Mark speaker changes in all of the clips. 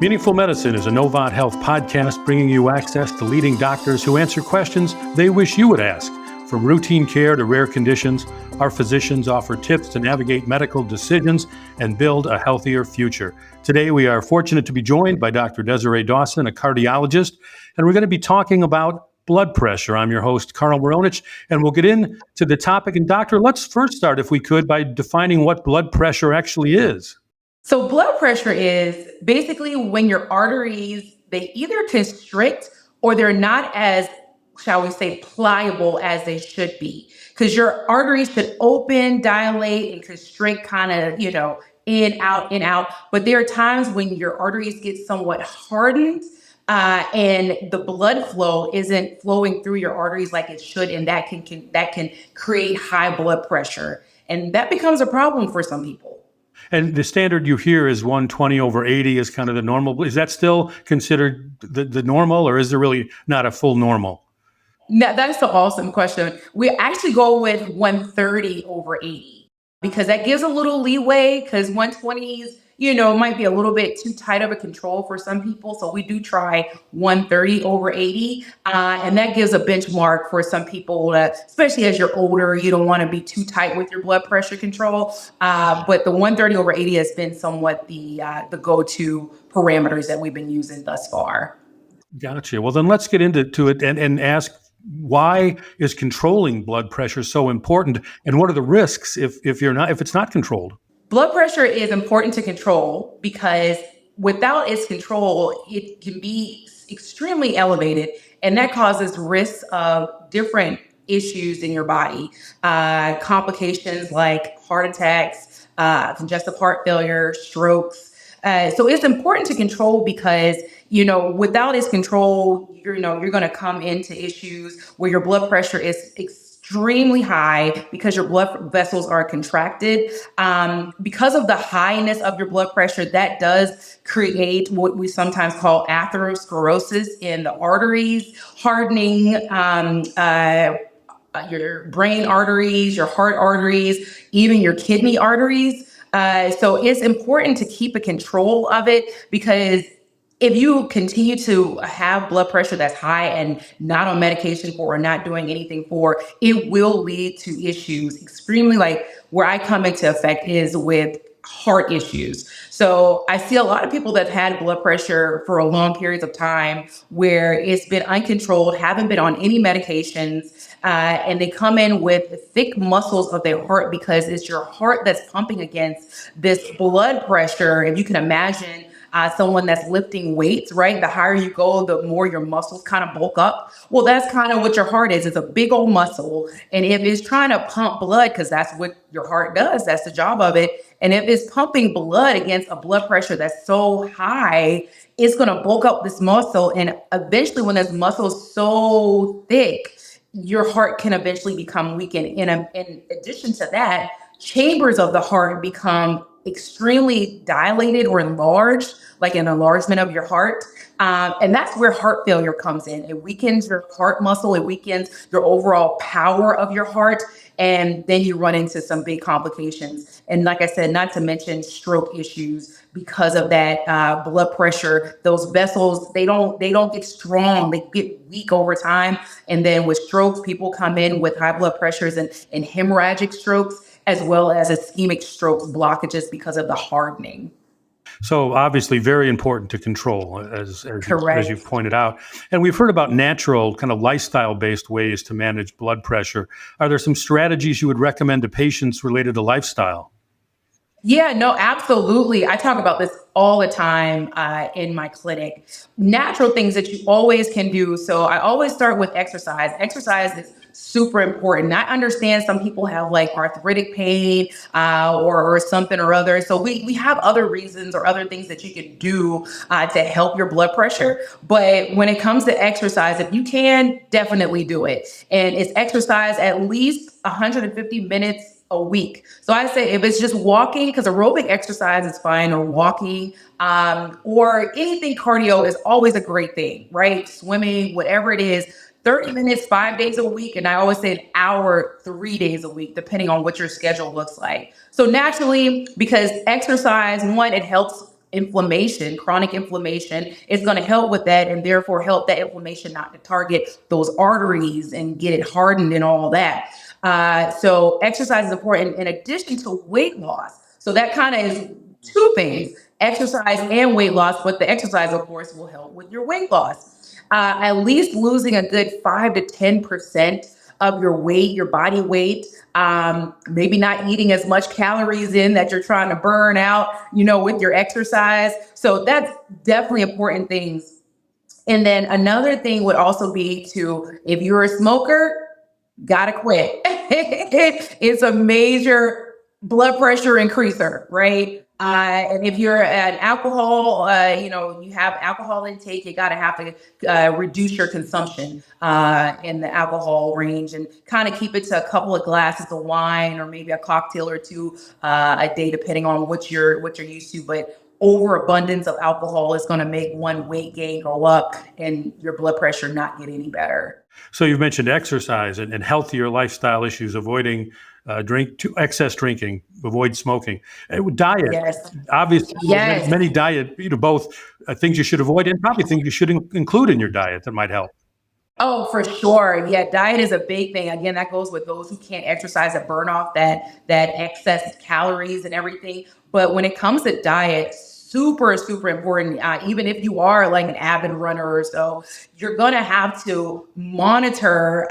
Speaker 1: Meaningful Medicine is a Novant Health podcast bringing you access to leading doctors who answer questions they wish you would ask. From routine care to rare conditions, our physicians offer tips to navigate medical decisions and build a healthier future. Today, we are fortunate to be joined by Dr. Desiree Dawson, a cardiologist, and we're going to be talking about blood pressure. I'm your host, Carl Moronich, and we'll get into the topic. And Doctor, let's first start, if we could, by defining what blood pressure actually is.
Speaker 2: So blood pressure is basically when your arteries, they either constrict or they're not as, shall we say, pliable as they should be. Because your arteries should open, dilate, and constrict kind of, in, out, in, out. But there are times when your arteries get somewhat hardened and the blood flow isn't flowing through your arteries like it should. And that can create high blood pressure. And that becomes a problem for some people.
Speaker 1: And the standard you hear is 120/80 is kind of the normal. Is that still considered the normal, or is there really not a full normal?
Speaker 2: No, that's an awesome question. We actually go with 130/80 because that gives a little leeway, because 120s, might be a little bit too tight of a control for some people. So we do try 130/80. And that gives a benchmark for some people, especially as you're older, you don't want to be too tight with your blood pressure control. But the 130/80 has been somewhat the go-to parameters that we've been using thus far.
Speaker 1: Gotcha. Well, then let's get into it and ask, why is controlling blood pressure so important? And what are the risks if it's not controlled?
Speaker 2: Blood pressure is important to control because without its control, it can be extremely elevated, and that causes risks of different issues in your body, complications like heart attacks, congestive heart failure, strokes. So it's important to control because, without its control, you're going to come into issues where your blood pressure is extremely high because your blood vessels are contracted. Because of the highness of your blood pressure, that does create what we sometimes call atherosclerosis in the arteries, hardening your brain arteries, your heart arteries, even your kidney arteries. So it's important to keep a control of it, because if you continue to have blood pressure that's high and not on medication for or not doing anything for, it will lead to issues extremely, like where I come into effect is with heart issues. So I see a lot of people that had blood pressure for a long periods of time where it's been uncontrolled, haven't been on any medications, and they come in with thick muscles of their heart because it's your heart that's pumping against this blood pressure. If you can imagine someone that's lifting weights, right? The higher you go, the more your muscles kind of bulk up. Well, that's kind of what your heart is. It's a big old muscle. And if it's trying to pump blood, because that's what your heart does, that's the job of it. And if it's pumping blood against a blood pressure that's so high, it's going to bulk up this muscle. And eventually, when this muscle is so thick, your heart can eventually become weakened. In addition to that, chambers of the heart become extremely dilated or enlarged, like an enlargement of your heart. And that's where heart failure comes in. It weakens your heart muscle. It weakens your overall power of your heart. And then you run into some big complications. And like I said, not to mention stroke issues because of that blood pressure. Those vessels, they don't get strong. They get weak over time. And then with strokes, people come in with high blood pressures and hemorrhagic strokes, as well as ischemic strokes, blockages because of the hardening.
Speaker 1: So obviously very important to control, as you've pointed out. And we've heard about natural kind of lifestyle-based ways to manage blood pressure. Are there some strategies you would recommend to patients related to lifestyle?
Speaker 2: Yeah, no, absolutely. I talk about this all the time in my clinic. Natural things that you always can do. So I always start with exercise. Exercise is super important. I understand some people have like arthritic pain or something or other. So we have other reasons or other things that you can do to help your blood pressure. But when it comes to exercise, if you can, definitely do it. And it's exercise at least 150 minutes a week. So I say if it's just walking, because aerobic exercise is fine, or walking, or anything cardio is always a great thing, right? Swimming, whatever it is, 30 minutes, 5 days a week. And I always say an hour, 3 days a week, depending on what your schedule looks like. So naturally, because exercise, one, it helps inflammation, chronic inflammation, is going to help with that, and therefore help that inflammation not to target those arteries and get it hardened and all that. So exercise is important in addition to weight loss. So that kind of is two things: exercise and weight loss. But the exercise, of course, will help with your weight loss. At least losing a good 5 to 10% of your weight, your body weight. Maybe not eating as much calories in that you're trying to burn out, with your exercise. So that's definitely important things. And then another thing would also be to, if you're a smoker, gotta quit. It's a major blood pressure increaser, right? And if you're an alcohol, you have alcohol intake, you gotta have to reduce your consumption in the alcohol range, and kind of keep it to a couple of glasses of wine or maybe a cocktail or two a day, depending on what you're used to. But overabundance of alcohol is going to make one weight gain go up and your blood pressure not get any better.
Speaker 1: So you've mentioned exercise and healthier lifestyle issues, avoiding excess drinking, avoid smoking. Diet,
Speaker 2: Yes.
Speaker 1: obviously,
Speaker 2: Yes.
Speaker 1: many diet, both things you should avoid and probably things you should include in your diet that might help.
Speaker 2: Oh, for sure. Yeah, diet is a big thing. Again, that goes with those who can't exercise and burn off that excess calories and everything. But when it comes to diet, super, super important. Even if you are like an avid runner or so, you're gonna have to monitor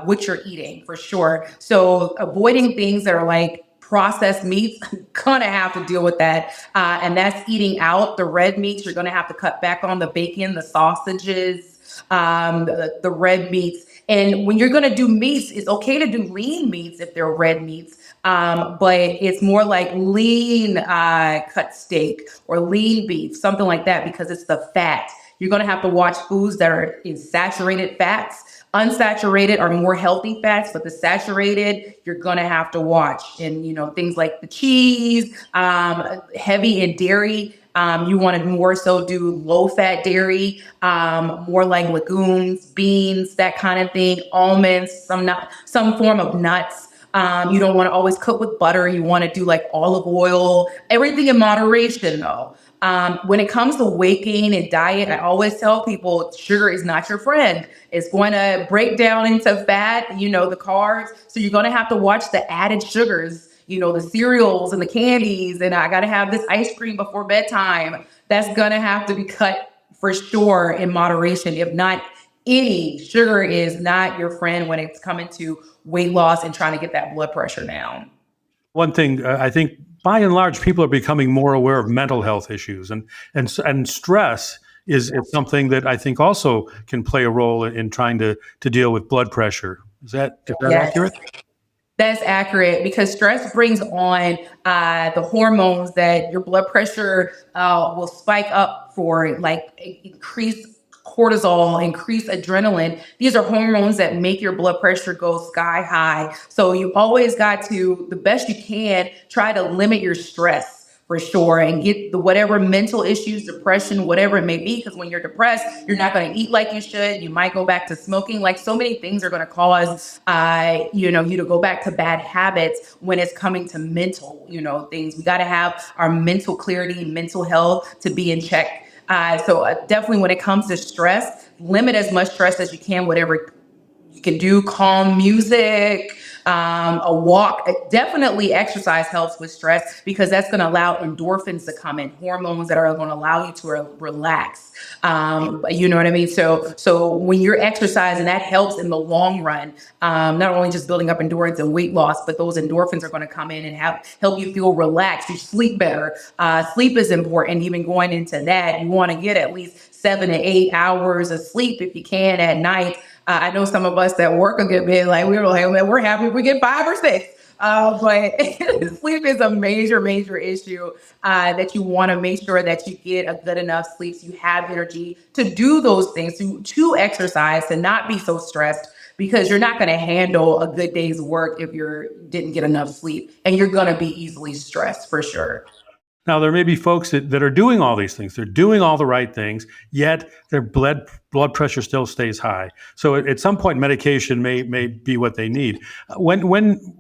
Speaker 2: what you're eating for sure. So avoiding things that are like processed meats, gonna have to deal with that. And that's eating out the red meats. You're gonna have to cut back on the bacon, the sausages, the red meats. And when you're going to do meats, it's okay to do lean meats if they're red meats. But it's more like lean cut steak or lean beef, something like that, because it's the fat. You're going to have to watch foods that are in saturated fats. Unsaturated are more healthy fats, but the saturated, you're going to have to watch. And, things like the cheese, heavy in dairy. You want to more so do low fat dairy, more like legumes, beans, that kind of thing, almonds, some form of nuts. You don't want to always cook with butter. You want to do like olive oil, everything in moderation though. When it comes to weight gain and diet, I always tell people sugar is not your friend. It's going to break down into fat, the carbs. So you're going to have to watch the added sugars, the cereals and the candies. And I got to have this ice cream before bedtime. That's going to have to be cut for sure in moderation. If not, any sugar is not your friend when it's coming to weight loss and trying to get that blood pressure down.
Speaker 1: One thing I think, by and large, people are becoming more aware of mental health issues, and stress is something that I think also can play a role in trying to deal with blood pressure. Is that
Speaker 2: Yes.
Speaker 1: accurate?
Speaker 2: That's accurate, because stress brings on the hormones that your blood pressure will spike up for, like increased cortisol, increased adrenaline. These are hormones that make your blood pressure go sky high. So you always got to, the best you can, try to limit your stress for sure, and get the whatever mental issues, depression, whatever it may be. Because when you're depressed, you're not going to eat like you should. You might go back to smoking. Like, so many things are going to cause, you to go back to bad habits when it's coming to mental, things. We got to have our mental clarity, mental health to be in check. So definitely when it comes to stress, limit as much stress as you can, whatever you can do. Calm music, a walk. Definitely exercise helps with stress, because that's going to allow endorphins to come in, hormones that are going to allow you to relax. You know what I mean? So when you're exercising, that helps in the long run, not only just building up endurance and weight loss, but those endorphins are going to come in and help you feel relaxed. You sleep better. Sleep is important. Even going into that, you want to get at least 7 to 8 hours of sleep if you can at night. I know some of us that work a good bit, like we're happy if we get 5 or 6. But sleep is a major, major issue that you want to make sure that you get a good enough sleep so you have energy to do those things, to exercise, to not be so stressed, because you're not going to handle a good day's work if you didn't get enough sleep, and you're going to be easily stressed for sure.
Speaker 1: Now, there may be folks that are doing all these things. They're doing all the right things, yet their blood pressure still stays high. So at some point, medication may be what they need.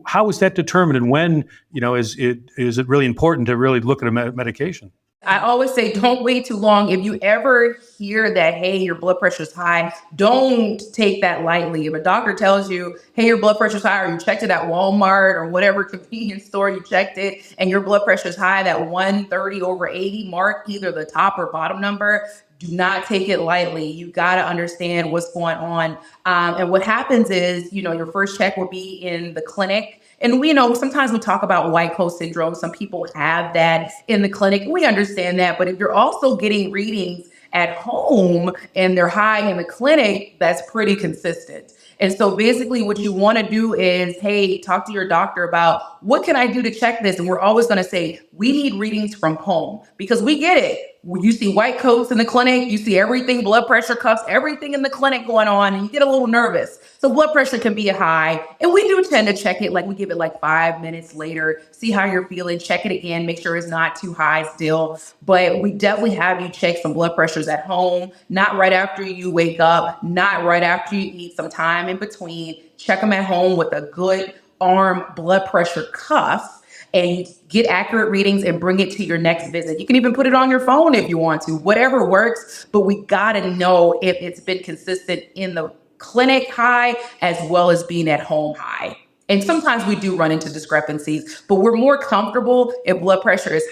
Speaker 1: How is that determined? And when, is it really important to really look at a medication?
Speaker 2: I always say don't wait too long. If you ever hear that, hey, your blood pressure's high, don't take that lightly. If a doctor tells you, hey, your blood pressure's high, or you checked it at Walmart or whatever convenience store you checked it, and your blood pressure's high, that 130/80 mark, either the top or bottom number, do not take it lightly. You got to understand what's going on. And what happens is, your first check will be in the clinic. And we know sometimes we talk about white coat syndrome. Some people have that in the clinic. We understand that. But if you're also getting readings at home and they're high in the clinic, that's pretty consistent. And so basically what you want to do is, hey, talk to your doctor about what can I do to check this? And we're always going to say, we need readings from home because we get it. You see white coats in the clinic, you see everything, blood pressure cuffs, everything in the clinic going on, and you get a little nervous. So blood pressure can be high. And we do tend to check it, like we give it like 5 minutes later, see how you're feeling, check it again, make sure it's not too high still. But we definitely have you check some blood pressures at home, not right after you wake up, not right after you eat, some time in between. Check them at home with a good arm blood pressure cuff and get accurate readings and bring it to your next visit. You can even put it on your phone if you want to, whatever works, but we gotta know if it's been consistent in the clinic high as well as being at home high. And sometimes we do run into discrepancies, but we're more comfortable if blood pressure is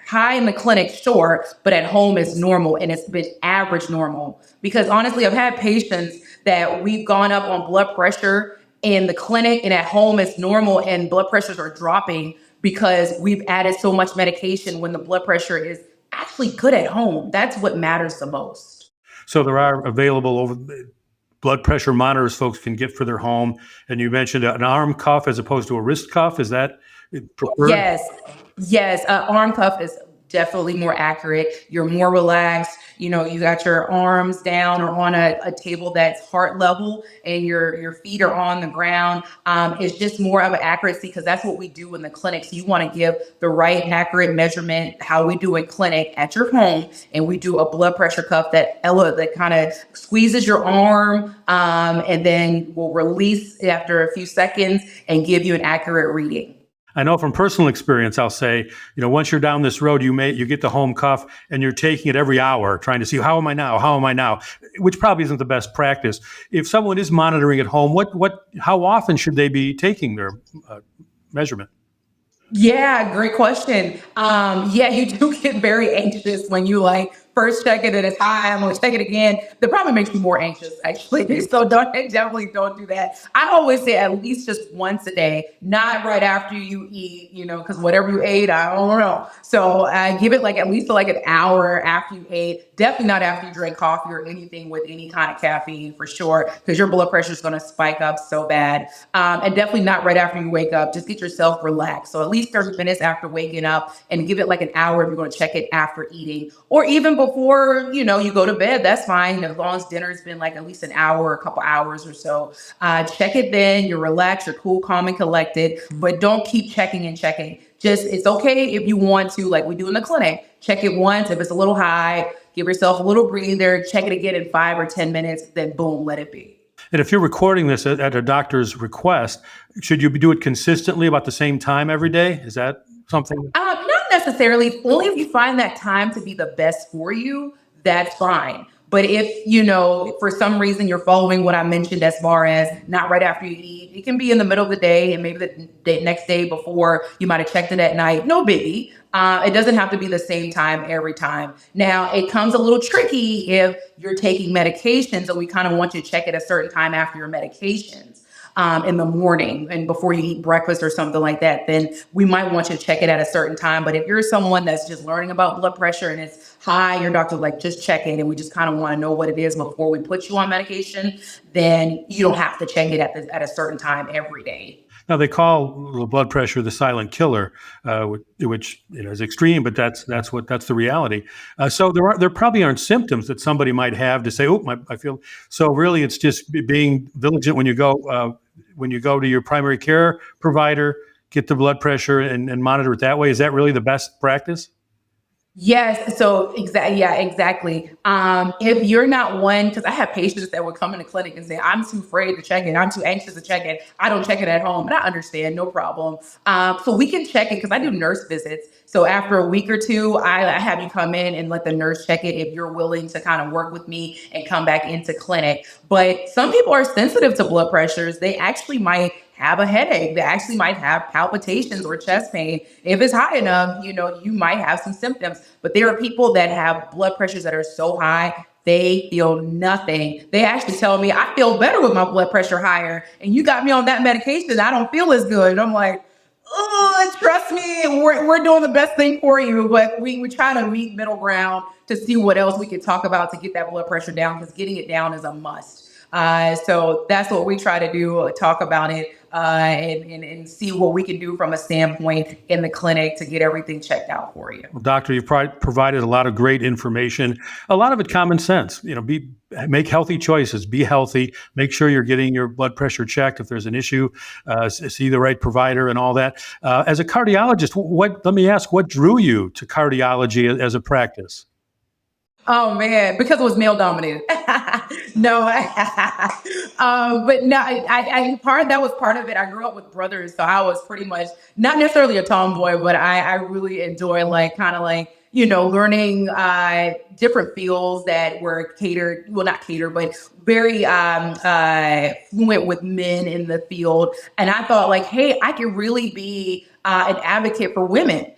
Speaker 2: high in the clinic, sure, but at home is normal and it's been average normal. Because honestly, I've had patients that we've gone up on blood pressure in the clinic and at home it's normal and blood pressures are dropping because we've added so much medication when the blood pressure is actually good at home. That's what matters the most.
Speaker 1: So there are available over blood pressure monitors folks can get for their home. And you mentioned an arm cuff as opposed to a wrist cuff. Is that preferred?
Speaker 2: Yes. Arm cuff is definitely more accurate. You're more relaxed. You got your arms down or on a table that's heart level, and your feet are on the ground. It's just more of an accuracy because that's what we do in the clinic. So you want to give the right accurate measurement, how we do in clinic at your home, and we do a blood pressure cuff that kind of squeezes your arm, and then will release after a few seconds and give you an accurate reading.
Speaker 1: I know from personal experience, I'll say, once you're down this road, you get the home cuff and you're taking it every hour, trying to see how am I now, which probably isn't the best practice. If someone is monitoring at home, how often should they be taking their measurement?
Speaker 2: Yeah, great question. Yeah, you do get very anxious when you first check it and it's high. I'm gonna check it again. That probably makes you more anxious, actually. So definitely don't do that. I always say at least just once a day, not right after you eat, because whatever you ate, I don't know. So give it at least an hour after you ate. Definitely not after you drink coffee or anything with any kind of caffeine for sure, because your blood pressure is going to spike up so bad. And definitely not right after you wake up. Just get yourself relaxed. So at least 30 minutes after waking up, and give it an hour if you're going to check it after eating, or even before, you go to bed. That's fine. As long as dinner's been at least an hour or a couple hours or so. Check it then. You're relaxed, you're cool, calm, and collected, but don't keep checking and checking. It's okay if you want to, like we do in the clinic, check it once. If it's a little high, give yourself a little breather, check it again in 5 or 10 minutes, then boom, let it be.
Speaker 1: And if you're recording this at a doctor's request, should you do it consistently about the same time every day? Is that something?
Speaker 2: Not necessarily. Only if you find that time to be the best for you, that's fine. But if, for some reason you're following what I mentioned as far as not right after you eat, it can be in the middle of the day and maybe the next day before you might have checked it at night. No biggie. It doesn't have to be the same time every time. Now, it comes a little tricky if you're taking medications, so we kind of want you to check it a certain time after your medications. In the morning and before you eat breakfast or something like that, then we might want you to check it at a certain time. But if you're someone that's just learning about blood pressure and it's high, your doctor's just check it, and we just kind of want to know what it is before we put you on medication, then you don't have to check it at a certain time every day.
Speaker 1: Now they call the blood pressure the silent killer, which is extreme, but that's the reality. So there probably aren't symptoms that somebody might have to say, I feel. So really, it's just being vigilant when you go to your primary care provider, get the blood pressure and monitor it that way. Is that really the best practice?
Speaker 2: Yes. So exactly. Yeah, exactly. If you're not one, because I have patients that would come in the clinic and say, I'm too afraid to check it. I'm too anxious to check it. I don't check it at home. And I understand, no problem. So we can check it because I do nurse visits. So after a week or two, I have you come in and let the nurse check it if you're willing to kind of work with me and come back into clinic. But some people are sensitive to blood pressures. They actually might have a headache. They actually might have palpitations or chest pain. If it's high enough, you might have some symptoms. But there are people that have blood pressures that are so high, they feel nothing. They actually tell me, I feel better with my blood pressure higher. And you got me on that medication. I don't feel as good. And I'm like, oh, trust me, we're doing the best thing for you. But we try to meet middle ground to see what else we can talk about to get that blood pressure down, because getting it down is a must. So that's what we try to do, talk about it, and see what we can do from a standpoint in the clinic to get everything checked out for you.
Speaker 1: Well, doctor, you've provided a lot of great information, a lot of it common sense. Make healthy choices, be healthy, make sure you're getting your blood pressure checked. If there's an issue, see the right provider and all that. As a cardiologist, let me ask, what drew you to cardiology as a practice?
Speaker 2: Oh man, because it was male dominated. No, but no, I part that was part of it. I grew up with brothers, so I was pretty much not necessarily a tomboy, but I really enjoy like kind of like learning different fields that were catered, well not catered, but very fluent with men in the field, and I thought like, hey, I could really be an advocate for women.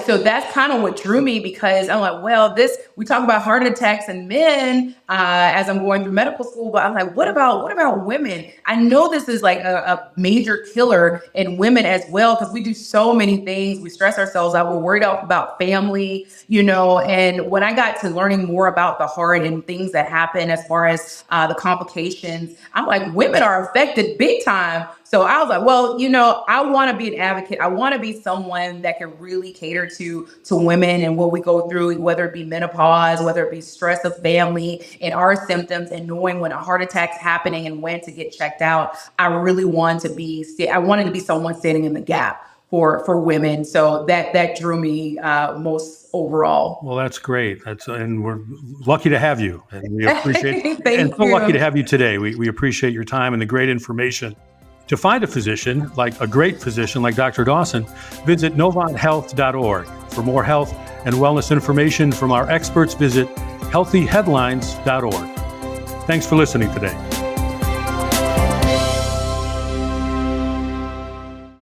Speaker 2: So that's kind of what drew me, because I'm like, well, we talk about heart attacks in men as I'm going through medical school, but I'm like, what about women? I know this is like a major killer in women as well, because we do so many things. We stress ourselves out. We're worried about family, and when I got to learning more about the heart and things that happen as far as the complications, I'm like, women are affected big time. So I was like, well, I want to be an advocate. I want to be someone that can really cater to women and what we go through, whether it be menopause, whether it be stress of family and our symptoms, and knowing when a heart attack's happening and when to get checked out. I wanted to be someone standing in the gap for women. So that drew me most overall.
Speaker 1: Well, that's great. And we're lucky to have you, and we appreciate
Speaker 2: Thank
Speaker 1: and so lucky
Speaker 2: you.
Speaker 1: to have you today. We appreciate your time and the great information. To find a great physician like Dr. Dawson, visit NovantHealth.org. For more health and wellness information from our experts, visit HealthyHeadlines.org. Thanks for listening today.